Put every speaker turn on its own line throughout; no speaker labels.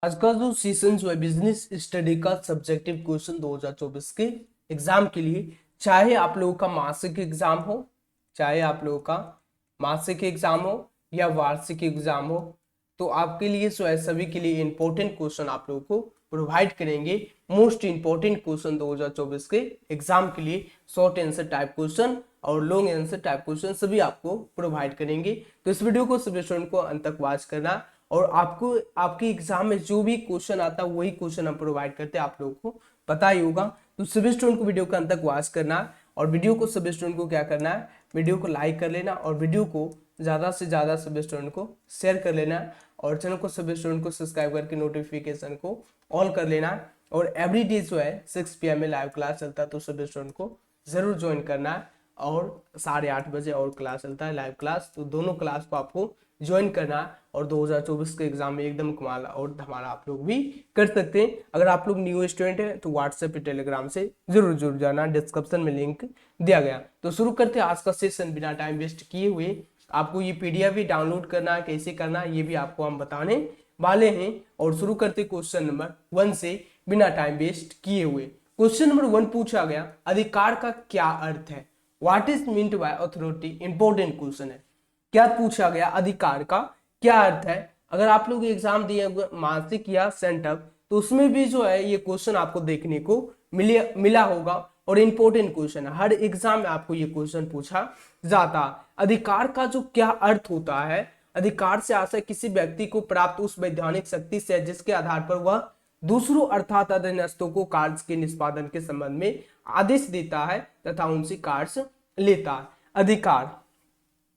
आज का जो सेशन जो है बिजनेस स्टडी का सब्जेक्टिव क्वेश्चन 2024 के एग्जाम के लिए, चाहे आप लोगों का मासिक एग्जाम हो, चाहे आप लोगों का मासिक एग्जाम हो या वार्षिक एग्जाम हो, तो आपके लिए जो है सभी के लिए इंपॉर्टेंट क्वेश्चन आप लोगों को प्रोवाइड करेंगे। मोस्ट इंपॉर्टेंट क्वेश्चन 2024 के एग्जाम के लिए शॉर्ट आंसर टाइप क्वेश्चन और लॉन्ग आंसर टाइप क्वेश्चन सभी आपको प्रोवाइड करेंगे। तो इस वीडियो को सभी स्टूडेंट को अंत तक वॉच करना, और आपको आपके एग्जाम में जो भी क्वेश्चन आता है वही क्वेश्चन हम प्रोवाइड करते हैं, आप लोगों को पता ही होगा। तो सभी स्टूडेंट को वीडियो का अंत तक वॉच करना, और वीडियो को सभी स्टूडेंट को क्या करना है, वीडियो को लाइक कर लेना, और वीडियो को ज़्यादा से ज़्यादा सभी स्टूडेंट को शेयर कर लेना, और चैनल को सभी स्टूडेंट को सब्सक्राइब करके नोटिफिकेशन को ऑल कर लेना। और एवरी डे जो है 6 PM में लाइव क्लास चलता है, तो सभी स्टूडेंट को जरूर ज्वाइन करना है। और 8:30 बजे और क्लास चलता है, लाइव क्लास, तो दोनों क्लास को आपको ज्वाइन करना है। और 2024 के एग्जाम में एकदम कमाल और धमाल आप लोग भी कर सकते हैं। अगर आप लोग न्यू स्टूडेंट हैं तो व्हाट्सएप पे टेलीग्राम से जरूर जुड़ जाना, डिस्क्रिप्शन में लिंक दिया गया। तो शुरू करते हैं आज का सेशन बिना टाइम वेस्ट किए हुए। आपको ये PDF भी डाउनलोड करना है, कैसे करना है ये भी आपको हम बताने वाले हैं। और शुरू करते क्वेश्चन नंबर 1 से बिना टाइम वेस्ट किए हुए। क्वेश्चन नंबर 1 पूछा गया, अधिकार का क्या अर्थ है? What is meant by authority? Important question है। क्या पूछा गया, अधिकार का क्या अर्थ है? अगर आप लोग एग्जाम दिए मासिक या सेंटअप, तो उसमें भी जो है ये क्वेश्चन आपको देखने को मिला होगा, और इंपॉर्टेंट क्वेश्चन है। हर एग्जाम में आपको ये क्वेश्चन पूछा जाता। अधिकार का जो क्या अर्थ होता है? अधिकार से आशय किसी व्यक्ति को प्राप्त उस वैधानिक शक्ति से जिसके आधार पर वह दूसरों अर्थात अधीनस्थों को कार्य के निष्पादन के संबंध में आदेश देता है तथा उनसे कार्य लेता है। अधिकार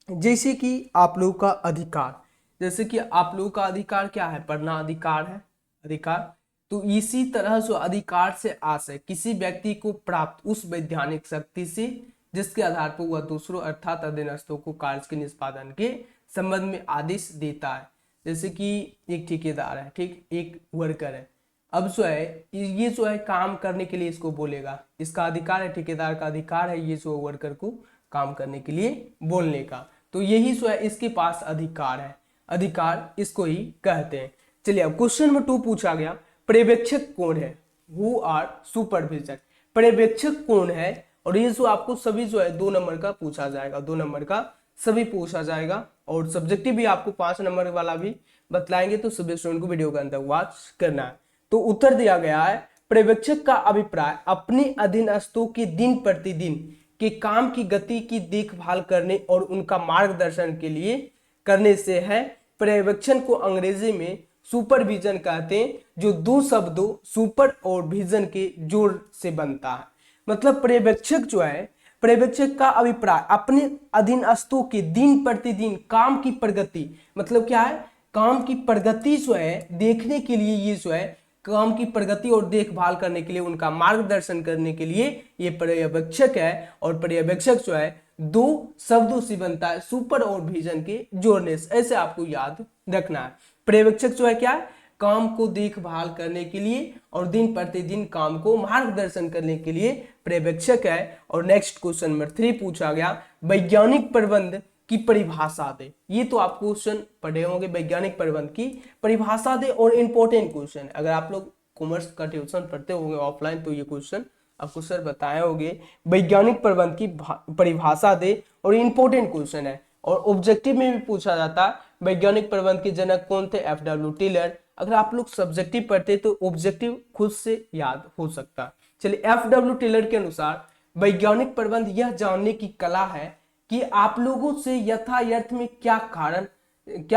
जैसे कि आप लोगों का अधिकार, जैसे कि आप लोगों का अधिकार क्या है? पढ़ना अधिकार है, अधिकार। तो इसी तरह जो अधिकार से आशय किसी व्यक्ति को प्राप्त उस वैधानिक शक्ति से जिसके आधार पर वह दूसरों अर्थात अधीनस्थों को कार्य के निष्पादन के संबंध में आदेश देता है। जैसे कि एक ठेकेदार है, ठीक, एक वर्कर है। अब जो है ये जो है काम करने के लिए इसको बोलेगा, इसका अधिकार है, ठेकेदार का अधिकार है ये जो वर्कर को काम करने के लिए बोलने का। तो यही जो है इसके पास अधिकार है, अधिकार इसको ही कहते हैं। चलिए अब क्वेश्चन नंबर 2 पूछा गया, पर्यवेक्षक कौन है? Who are supervision? पर्यवेक्षक कौन है? और ये जो आपको सभी जो है 2 नंबर का पूछा जाएगा, 2 नंबर का सभी पूछा जाएगा। और सब्जेक्टिव भी आपको 5 नंबर वाला भी बतलाएंगे, तो सभी स्टूडेंट को वीडियो के अंदर वॉच करना है। तो उत्तर दिया गया है, पर्यवेक्षक का अभिप्राय अपने अधीनस्थों के दिन प्रतिदिन के काम की गति की देखभाल करने और उनका मार्गदर्शन के लिए करने से है। पर्यवेक्षण को अंग्रेजी में सुपरविजन कहते हैं, जो 2 शब्दों सुपर और विजन के जोड़ से बनता है। मतलब पर्यवेक्षक जो है, पर्यवेक्षक का अभिप्राय अपने अधीनस्थों के दिन प्रतिदिन काम की प्रगति, मतलब क्या है, काम की प्रगति जो है देखने के लिए, ये जो है काम की प्रगति और देखभाल करने के लिए, उनका मार्गदर्शन करने के लिए ये पर्यवेक्षक है। और पर्यवेक्षक जो है 2 शब्दों से बनता है, सुपर और विजन के जोड़ने से। ऐसे आपको याद रखना है। पर्यवेक्षक जो है क्या है, काम को देखभाल करने के लिए और दिन प्रतिदिन काम को मार्गदर्शन करने के लिए पर्यवेक्षक है। और नेक्स्ट क्वेश्चन नंबर 3 पूछा गया, वैज्ञानिक प्रबंध की परिभाषा दे। ये तो आप क्वेश्चन पढ़े होंगे, वैज्ञानिक प्रबंध की परिभाषा दे। और इंपॉर्टेंट क्वेश्चन, अगर आप लोग कॉमर्स का ट्यूशन पढ़ते होंगे ऑफलाइन, तो ये क्वेश्चन आपको सर बताए होंगे, वैज्ञानिक प्रबंध की परिभाषा दे। और इंपॉर्टेंट क्वेश्चन है, और ऑब्जेक्टिव में भी पूछा जाता है, वैज्ञानिक प्रबंध के जनक कौन थे? FW Taylor. अगर आप लोग सब्जेक्टिव पढ़ते तो ऑब्जेक्टिव खुद से याद हो सकता। चलिए, FW टेलर के अनुसार वैज्ञानिक प्रबंध यह जानने की कला है कि आप लोगों से यथार्थ में क्या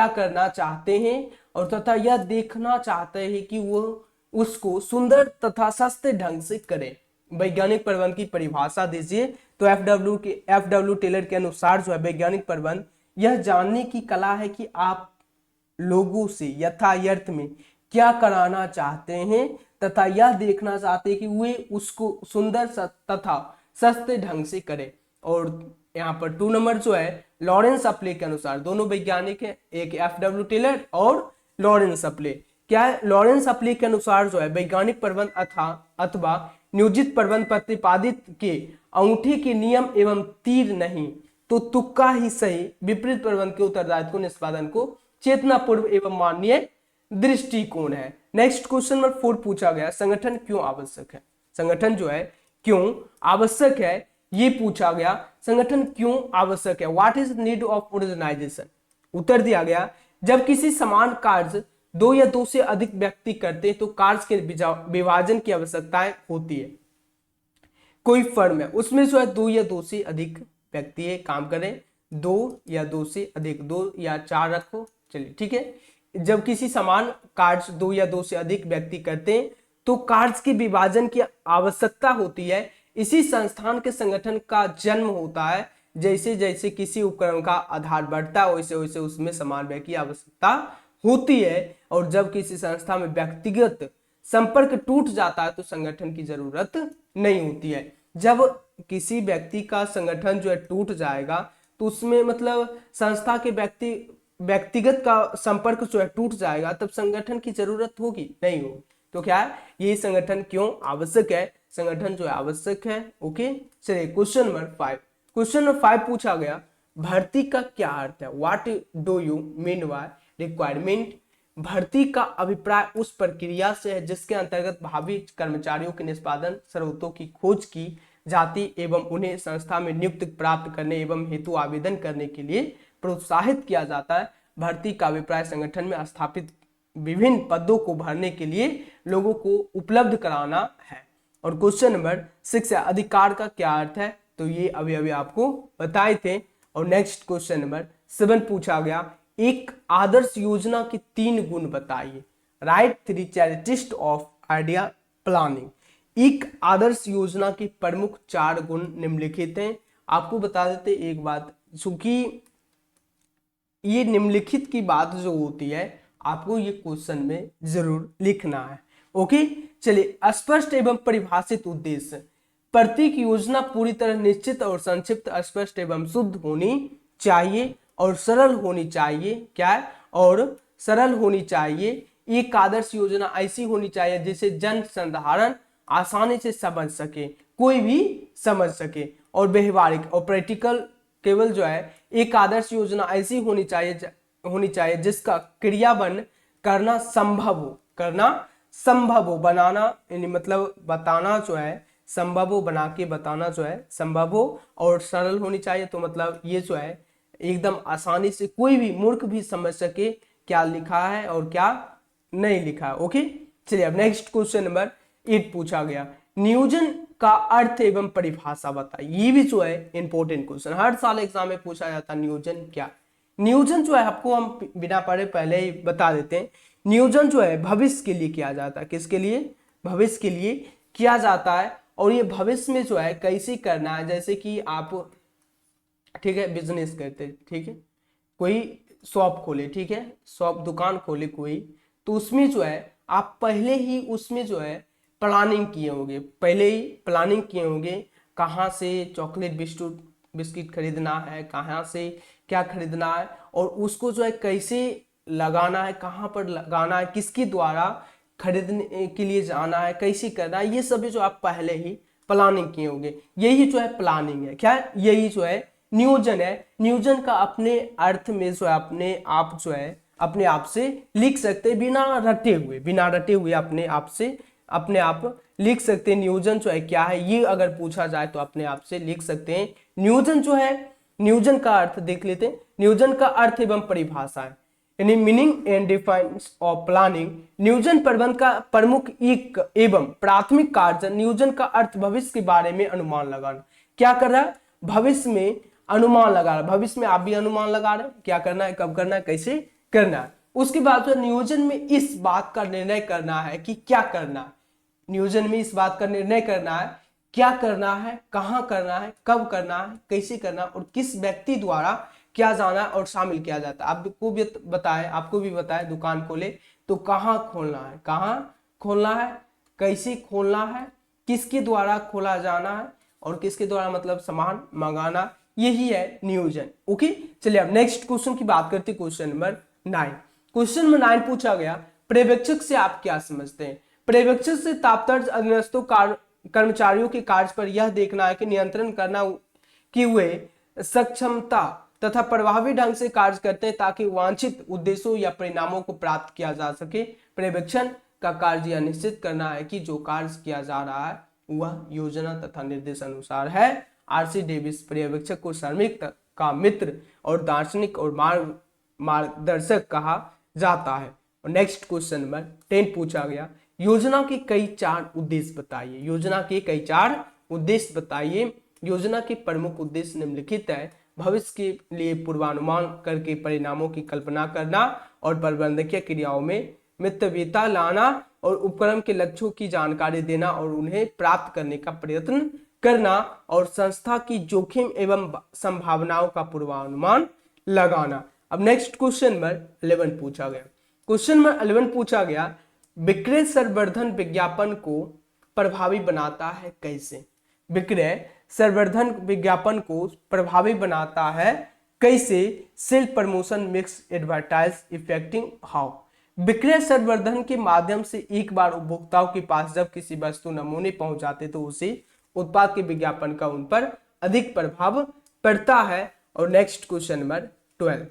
करना चाहते हैं, और तथा यह देखना चाहते हैं कि वो उसको सुंदर तथा सस्ते ढंग से करें। वैज्ञानिक प्रबंध की परिभाषा दीजिए। तो FW टेलर के अनुसार जो है वैज्ञानिक प्रबंध यह जानने की कला है कि आप लोगों से यथार्थ में क्या कराना चाहते हैं, तथा यह देखना चाहते हैं कि वे उसको सुंदर तथा सस्ते ढंग से करें। और यहाँ पर 2 नंबर जो है लॉरेंस अपले के अनुसार, दोनों वैज्ञानिक हैं, एक FW टेलर और लॉरेंस अपले। क्या है? लॉरेंस अपले के अनुसार जो है वैज्ञानिक प्रबंध अथवा नियोजित प्रबंध प्रतिपादित के अंगूठे के नियम एवं तीर नहीं तो तुक्का ही सही विपरीत प्रबंध के उत्तरदायित्व को निष्पादन को चेतना पूर्व एवं माननीय दृष्टिकोण है। नेक्स्ट क्वेश्चन नंबर 4 पूछा गया, संगठन क्यों आवश्यक है। संगठन जो है क्यों आवश्यक है, ये पूछा गया, संगठन क्यों आवश्यक है, what is need of organisation. उत्तर दिया गया, जब किसी समान कार्य दो या दो से अधिक व्यक्ति करते हैं तो कार्य के विभाजन की आवश्यकताएं होती है। कोई फर्म है उसमें जो है दो या दो से अधिक व्यक्ति है काम करें, दो या दो से अधिक, दो या चार रखो, चलिए ठीक है। जब किसी समान कार्य दो या दो से अधिक व्यक्ति करते हैं तो कार्य के विभाजन की आवश्यकता होती है। इसी संस्थान के संगठन का जन्म होता है। जैसे जैसे किसी उपकरण का आधार बढ़ता है वैसे वैसे उसमें समान व्यय की आवश्यकता होती है। और जब किसी संस्था में व्यक्तिगत संपर्क टूट जाता है तो संगठन की जरूरत नहीं होती है। जब किसी व्यक्ति का संगठन जो है टूट जाएगा तो उसमें मतलब संस्था के व्यक्तिगत का संपर्क जो है टूट जाएगा, तब संगठन की जरूरत होगी नहीं होगी। तो क्या है, ये संगठन क्यों आवश्यक है, संगठन जो है आवश्यक है। ओके, चलिए क्वेश्चन नंबर 5। क्वेश्चन नंबर 5 पूछा गया, भर्ती का क्या अर्थ है, what do you mean by requirement. भर्ती का अभिप्राय उस प्रक्रिया से है जिसके अंतर्गत भावी कर्मचारियों के निष्पादन स्रोतों की खोज की जाती एवं उन्हें संस्था में नियुक्ति प्राप्त करने एवं हेतु आवेदन करने के लिए प्रोत्साहित किया जाता है। भर्ती का अभिप्राय संगठन में स्थापित विभिन्न पदों को भरने के लिए लोगों को उपलब्ध कराना है। और क्वेश्चन नंबर 6 है, अधिकार का क्या अर्थ है, तो ये अभी अभी आपको बताए थे। और नेक्स्ट क्वेश्चन नंबर 7 पूछा गया, एक आदर्श योजना के 3 गुण बताइए, राइट 3 चैरिटिस्ट ऑफ आइडिया प्लानिंग। एक आदर्श योजना के प्रमुख 4 गुण निम्नलिखित हैं। आपको बता देते एक बात, चूंकि ये निम्नलिखित की बात जो होती है आपको ये क्वेश्चन में जरूर लिखना है। ओके, चलिए, स्पष्ट एवं परिभाषित उद्देश्य। प्रत्येक योजना पूरी तरह निश्चित और संक्षिप्त, स्पष्ट एवं शुद्ध होनी चाहिए और सरल होनी चाहिए। क्या है, और सरल होनी चाहिए। एक आदर्श योजना ऐसी होनी चाहिए जिसे जन साधारण आसानी से समझ सके, कोई भी समझ सके। और व्यवहारिक और प्रैक्टिकल, केवल जो है एक आदर्श योजना ऐसी होनी चाहिए जिसका क्रियान्वयन करना संभव हो, बनाना यानी मतलब बताना जो है संभव हो, बना के बताना जो है संभव हो। और सरल होनी चाहिए, तो मतलब ये जो है एकदम आसानी से कोई भी मूर्ख भी समझ सके क्या लिखा है और क्या नहीं लिखा है। ओके, चलिए अब नेक्स्ट क्वेश्चन नंबर 8 पूछा गया, नियोजन का अर्थ एवं परिभाषा बताइए। ये भी जो है इंपॉर्टेंट क्वेश्चन, हर साल एग्जाम में पूछा जाता है नियोजन क्या। नियोजन जो है आपको हम बिना पढ़े पहले ही बता देते हैं। नियोजन जो है भविष्य के लिए किया जाता है। किसके लिए, भविष्य के लिए किया जाता है। और ये भविष्य में जो है कैसे करना है, जैसे कि आप ठीक है बिजनेस करते, ठीक है कोई शॉप खोले, ठीक है शॉप दुकान खोले कोई, तो उसमें जो है आप पहले ही उसमें जो है प्लानिंग किए होंगे, पहले ही प्लानिंग किए होंगे कहाँ से चॉकलेट बिस्किट खरीदना है, कहाँ से क्या खरीदना है, और उसको जो है कैसे लगाना है, कहाँ पर लगाना है, किसके द्वारा खरीदने के लिए जाना है, कैसे करना है, ये सभी जो आप पहले ही प्लानिंग किए होंगे। यही जो है प्लानिंग है। क्या है, यही जो है नियोजन है। नियोजन का अपने अर्थ में जो है अपने आप जो है अपने आप से लिख सकते हैं, बिना रटे हुए अपने आप से अपने आप लिख सकते हैं। नियोजन जो है क्या है, ये अगर पूछा जाए तो अपने आप से लिख सकते हैं। नियोजन जो है, नियोजन का अर्थ देख लेते हैं। नियोजन का अर्थ एवं परिभाषा है, यानी meaning and defines of planning. नियोजन प्रबंध का प्रमुख एक एवं प्राथमिक कार्य। नियोजन का अर्थ भविष्य के बारे में अनुमान लगाना। क्या कर रहा है, भविष्य में अनुमान लगा रहा है। भविष्य में आप भी अनुमान लगा रहे हैं, क्या करना है, कब करना है, कैसे करना है। उसके बाद जो नियोजन में इस बात का निर्णय करना है कि क्या करना है। नियोजन में इस बात का निर्णय करना है क्या करना है, कहाँ करना है, कब करना है, कैसे करना है, और किस व्यक्ति द्वारा क्या जाना है और शामिल किया जाता है। आपको भी बताए दुकान खोले तो कहाँ खोलना है, कैसे खोलना है, किसके द्वारा खोला जाना है और किसके द्वारा मतलब सामान मंगाना, यही है नियोजन। ओके, चलिए अब नेक्स्ट क्वेश्चन की बात करते हैं। Question number 9। क्वेश्चन नंबर 9 पूछा गया, पर्यवेक्षक से आप क्या समझते हैं। पर्यवेक्षक से तात्पर्य अधीनस्थों कर्मचारियों के कार्य पर यह देखना है कि नियंत्रण करना कि वे सक्षमता तथा प्रभावी ढंग से कार्य करते हैं ताकि वांछित उद्देश्यों या परिणामों को प्राप्त किया जा सके। पर्यवेक्षण का कार्य यह निश्चित करना है कि जो कार्य किया जा रहा है वह योजना तथा निर्देश अनुसार है। आरसी डेविस पर्यवेक्षक को श्रमिक का मित्र और दार्शनिक और मार्गदर्शक कहा जाता है। और नेक्स्ट क्वेश्चन नंबर 10 पूछा गया, योजना के कई 4 उद्देश्य बताइए। योजना के कई 4 उद्देश्य बताइए। योजना के प्रमुख उद्देश्य निम्नलिखित है। भविष्य के लिए पूर्वानुमान करके परिणामों की कल्पना करना और प्रबंधकीय क्रियाओं में मितव्ययिता लाना और उपक्रम के लक्ष्यों की जानकारी देना और उन्हें प्राप्त करने का प्रयत्न करना और संस्था की जोखिम एवं संभावनाओं का पूर्वानुमान लगाना। अब नेक्स्ट क्वेश्चन नंबर 11 पूछा गया। क्वेश्चन नंबर 11 पूछा गया, विक्रय संवर्धन विज्ञापन को प्रभावी बनाता है कैसे। विक्रय संवर्धन विज्ञापन को प्रभावी बनाता है कैसे। Self promotion mix advertise effecting how. विक्रय संवर्धन के माध्यम से एक बार उपभोक्ताओं के पास जब किसी वस्तु नमूने पहुंच जाते तो उसे उत्पाद के विज्ञापन का उन पर अधिक प्रभाव पड़ता है। और next question number 12।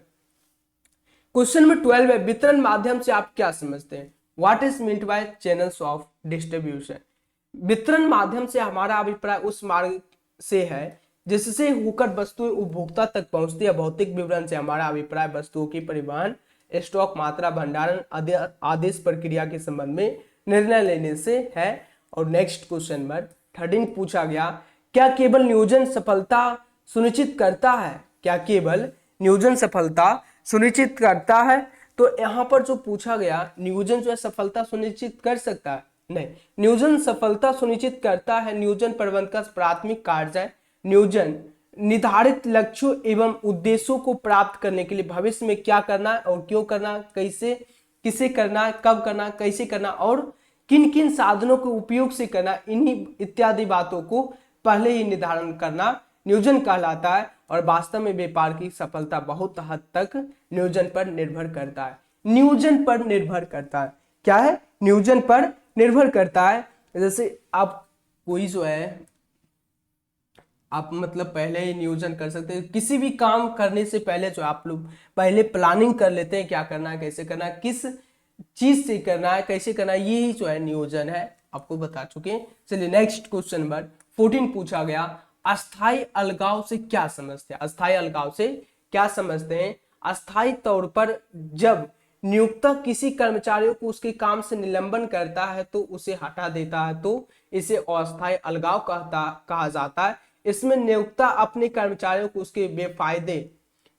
Question number 12 है, वितरण माध्यम से आप क्या समझते हैं। What is meant by channels of distribution. वितरण माध्यम से हमारा अभिप्राय उस मार्ग से है जिससे होकर वस्तुएं उपभोक्ता तक पहुंचती है। भौतिक विवरण से हमारा अभिप्राय वस्तुओं की परिवहन, स्टॉक मात्रा, भंडारण, आदेश प्रक्रिया के संबंध में निर्णय लेने से है। और नेक्स्ट क्वेश्चन नंबर 13 पूछा गया, क्या केवल नियोजन सफलता सुनिश्चित करता है। क्या केवल नियोजन सफलता सुनिश्चित करता है। तो यहाँ पर जो पूछा गया, नियोजन जो है सफलता सुनिश्चित कर सकता है, नहीं। नियोजन सफलता सुनिश्चित करता है। नियोजन प्रबंधन का प्राथमिक कार्य है। नियोजन निर्धारित लक्ष्यों एवं उद्देश्यों को प्राप्त करने के लिए भविष्य में क्या करना है और क्यों करना, कैसे, किसे करना है, कब करना, कैसे करना और किन किन साधनों के उपयोग से करना, इन्हीं इत्यादि बातों को पहले ही निर्धारण करना नियोजन कहलाता है। और वास्तव में व्यापार की सफलता बहुत हद तक नियोजन पर निर्भर करता है। नियोजन पर निर्भर करता है। क्या है, नियोजन पर निर्भर करता है। जैसे आप कोई जो है आप मतलब पहले ही नियोजन कर सकते हैं। किसी भी काम करने से पहले जो आप लोग पहले प्लानिंग कर लेते हैं, क्या करना है, कैसे करना है, किस चीज से करना है, कैसे करना है, यही जो है नियोजन है, आपको बता चुके हैं। चलिए नेक्स्ट क्वेश्चन नंबर 14 पूछा गया, अस्थाई अलगाव से क्या समझते हैं। अस्थाई अलगाव से क्या समझते हैं। अस्थाई तौर पर जब नियोक्ता किसी कर्मचारियों को उसके काम से निलंबन करता है तो उसे हटा देता है तो इसे अस्थाई अलगाव कहा जाता है। इसमें नियोक्ता अपने कर्मचारियों को उसके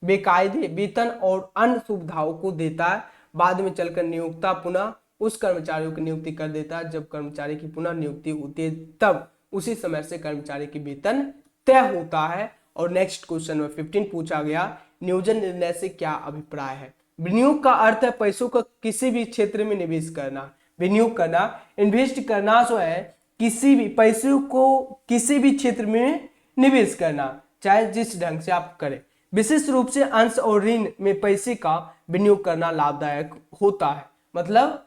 बेकायदे वेतन और अन्य सुविधाओं को देता है। बाद में चलकर नियोक्ता पुनः उस कर्मचारियों की नियुक्ति कर देता है। जब कर्मचारी की पुनः नियुक्ति होती है तब उसी समय से कर्मचारी की वेतन तय होता है। और नेक्स्ट क्वेश्चन में 15 पूछा गया, नियोजन निर्णय से क्या अभिप्राय है। विनियोग का अर्थ है पैसों का किसी भी क्षेत्र में निवेश करना। विनियोग करना, इन्वेस्ट करना जो है किसी भी पैसों को किसी भी क्षेत्र में निवेश करना, चाहे जिस ढंग से आप करें। विशेष रूप से अंश और ऋण में पैसे का विनियोग करना लाभदायक होता है। मतलब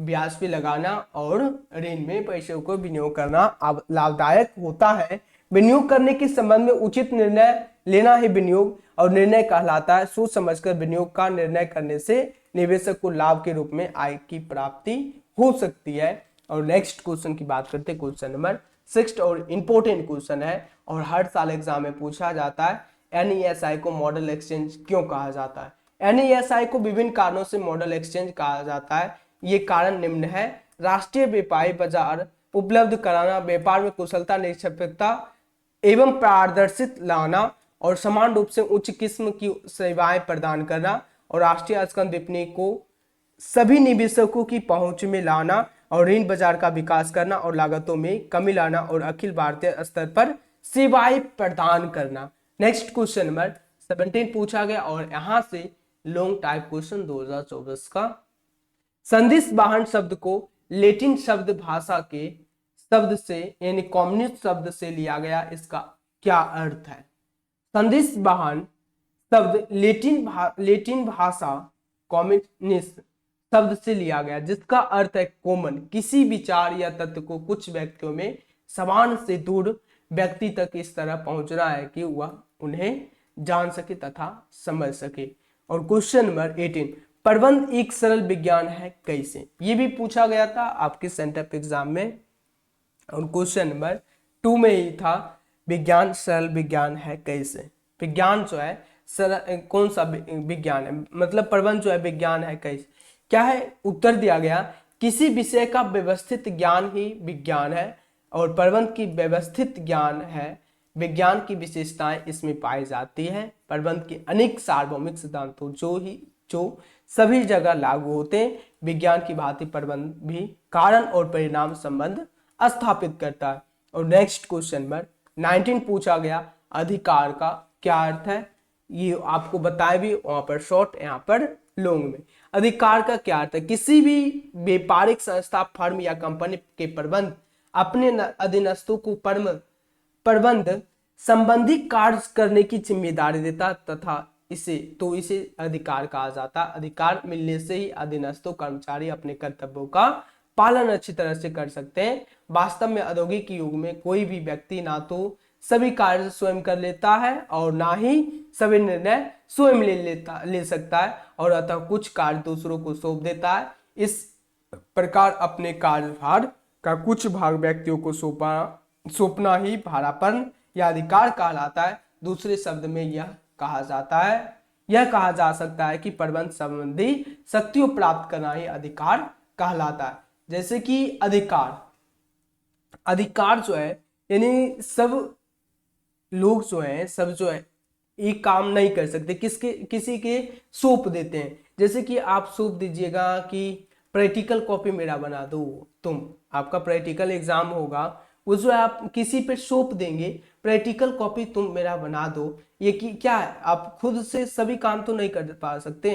ब्याज पे लगाना और ऋण में पैसों को विनियोग करना लाभदायक होता है। विनियोग करने के संबंध में उचित निर्णय लेना ही विनियोग और निर्णय कहलाता है। सोच समझकर विनियोग का निर्णय करने से निवेशक को लाभ के रूप में आय की प्राप्ति हो सकती है। और नेक्स्ट क्वेश्चन की बात करते हैं, क्वेश्चन नंबर 6 और इंपॉर्टेंट क्वेश्चन है और हर साल एग्जाम में पूछा जाता है। NESI को मॉडल एक्सचेंज क्यों कहा जाता है। NESI को विभिन्न कारणों से मॉडल एक्सचेंज कहा जाता है। ये कारण निम्न है, राष्ट्रीय व्यापारी बाजार उपलब्ध कराना, व्यापार में कुशलता, निष्पक्षता एवं पारदर्शिता लाना और समान रूप से उच्च किस्म की सेवाएं प्रदान करना और राष्ट्रीय अस्कंद विपणि को सभी निवेशकों की पहुंच में लाना और ऋण बाजार का विकास करना और लागतों में कमी लाना और अखिल भारतीय स्तर पर सेवाएं प्रदान करना। नेक्स्ट क्वेश्चन नंबर 17 पूछा गया और यहां से लॉन्ग टाइप क्वेश्चन 2024 का, संदेश वाहन शब्द को लैटिन शब्द भाषा के शब्द से यानी कम्युनिस्ट शब्द से लिया गया, इसका क्या अर्थ है। संदेश वाहन शब्द लैटिन भाषा कम्युनिस्ट शब्द से लिया गया जिसका अर्थ है कॉमन, किसी विचार या तत्व को कुछ व्यक्तियों में समान से दूर व्यक्ति तक इस तरह पहुंचना है कि वह उन्हें जान सके तथा समझ सके। और क्वेश्चन नंबर 18, प्रबंध एक सरल विज्ञान है कैसे, ये भी पूछा गया था आपके सेंटअप एग्जाम में, और क्वेश्चन नंबर 2 में ही था विज्ञान सरल विज्ञान है कैसे। विज्ञान जो है सरल कौन सा विज्ञान है, मतलब प्रबंध जो है विज्ञान है कैसे, क्या है उत्तर दिया गया किसी विषय का व्यवस्थित ज्ञान ही विज्ञान है, और प्रबंध की व्यवस्थित ज्ञान है। विज्ञान की विशेषताएं इसमें पाई जाती है। प्रबंध के अनेक सार्वभौमिक सिद्धांतों जो सभी जगह लागू होते हैं। विज्ञान की भांति प्रबंध भी कारण और परिणाम संबंध स्थापित करता है। और नेक्स्ट क्वेश्चन नंबर 19 पूछा गया अधिकार का क्या अर्थ है, ये आपको बताया भी वहां पर शॉर्ट यहाँ पर लॉन्ग में। अधिकार का क्या अर्थ है, किसी भी व्यापारिक संस्था फर्म या कंपनी के प्रबंध अपने अधीनस्थों को प्रबंध संबंधी कार्य करने की जिम्मेदारी देता तथा इसे अधिकार कहा जाता। अधिकार मिलने से ही अधीनस्थों कर्मचारी अपने कर्तव्यों का पालन अच्छी तरह से कर सकते हैं। वास्तव में औद्योगिक युग में कोई भी व्यक्ति ना तो सभी कार्य स्वयं कर लेता है और ना ही सभी निर्णय स्वयं ले सकता है, और अतः कुछ कार्य दूसरों को सौंप देता है। इस प्रकार अपने कार्यभार का कुछ भाग व्यक्तियों को सौंपना ही भारापन या अधिकार कहलाता है। दूसरे शब्द में यह कहा जा सकता है कि प्रबंध संबंधी शक्तियों प्राप्त करना ही अधिकार कहलाता है। जैसे कि अधिकार जो है यानी सब लोग जो है एक काम नहीं कर सकते, किसी के सौंप देते हैं। जैसे कि आप सौंप दीजिएगा कि प्रैक्टिकल कॉपी मेरा बना दो, तुम आपका प्रैक्टिकल एग्जाम होगा वो जो आप किसी पे सौंप देंगे प्रैक्टिकल कॉपी तुम मेरा बना दो, ये क्या है, आप खुद से सभी काम तो नहीं कर पा सकते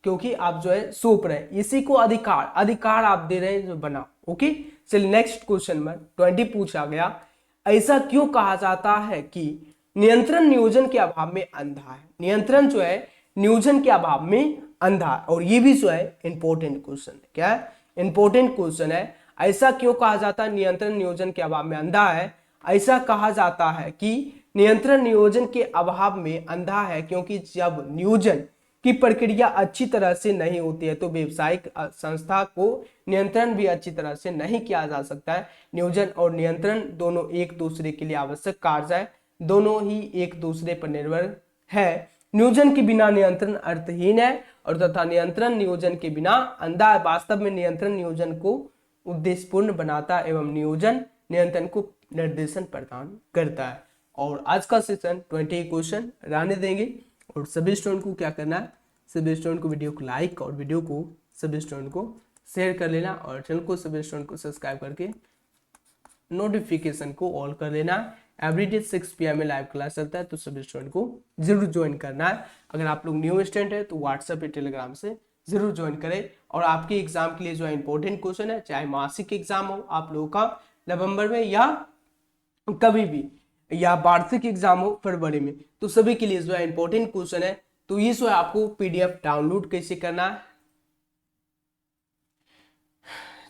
क्योंकि आप जो है सौंप रहे हैं, इसी को अधिकार आप दे रहे हैं जो बनाओ। ओके, चलिए नेक्स्ट क्वेश्चन नंबर 20 पूछा गया ऐसा क्यों कहा जाता है कि नियंत्रण नियोजन के अभाव में अंधा है। नियंत्रण जो है नियोजन के अभाव में अंधा है, और ये भी जो है इंपॉर्टेंट क्वेश्चन है। क्या है, इंपॉर्टेंट क्वेश्चन है। ऐसा क्यों कहा जाता है नियंत्रण नियोजन के अभाव में अंधा है। ऐसा कहा जाता है कि नियंत्रण नियोजन के अभाव में अंधा है क्योंकि जब नियोजन की प्रक्रिया अच्छी तरह से नहीं होती है तो व्यवसायिक संस्था को नियंत्रण भी अच्छी तरह से नहीं किया जा सकता है। नियोजन और नियंत्रण दोनों एक दूसरे के लिए आवश्यक कार्य है, दोनों ही एक दूसरे पर निर्भर है। नियोजन के बिना नियंत्रण अर्थहीन है और तथा नियंत्रण नियोजन के बिना अंधा है। वास्तव में नियंत्रण नियोजन को उद्देश्यपूर्ण बनाता है एवं नियोजन नियंत्रण को निर्देशन प्रदान करता है। और आज का सेशन 20 क्वेश्चन रहने देंगे, और सभी स्टूडेंट को क्या करना है, सभी स्टूडेंट को वीडियो को लाइक और वीडियो को सभी स्टूडेंट को शेयर कर लेना, और चैनल को सभी स्टूडेंट को सब्सक्राइब करके नोटिफिकेशन को ऑल कर लेना। एवरीडे 6 PM में लाइव क्लास चलता है तो सभी स्टूडेंट को जरूर ज्वाइन करना है। अगर आप लोग न्यू स्टूडेंट है तो व्हाट्सएप या टेलीग्राम से जरूर ज्वाइन करें। और आपके एग्जाम के लिए जो है इंपॉर्टेंट क्वेश्चन है, चाहे मासिक एग्जाम हो आप लोगों का नवंबर में या कभी भी, या वार्षिक एग्जाम हो फरवरी में, तो सभी के लिए जो है इंपॉर्टेंट क्वेश्चन है। तो ये जो है आपको PDF डाउनलोड कैसे करना है,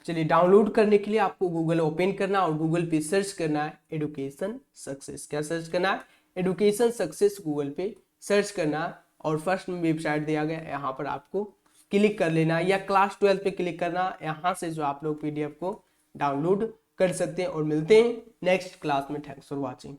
चलिए डाउनलोड करने के लिए आपको गूगल ओपन करना और गूगल पे सर्च करना है एडुकेशन सक्सेस। क्या सर्च करना है, एडुकेशन सक्सेस गूगल पे सर्च करना है, और फर्स्ट में वेबसाइट दिया गया यहाँ पर आपको क्लिक कर लेना है, या क्लास 12 पे क्लिक करना। यहाँ से जो आप लोग PDF को डाउनलोड कर सकते हैं। और मिलते हैं नेक्स्ट क्लास में। Thanks for watching.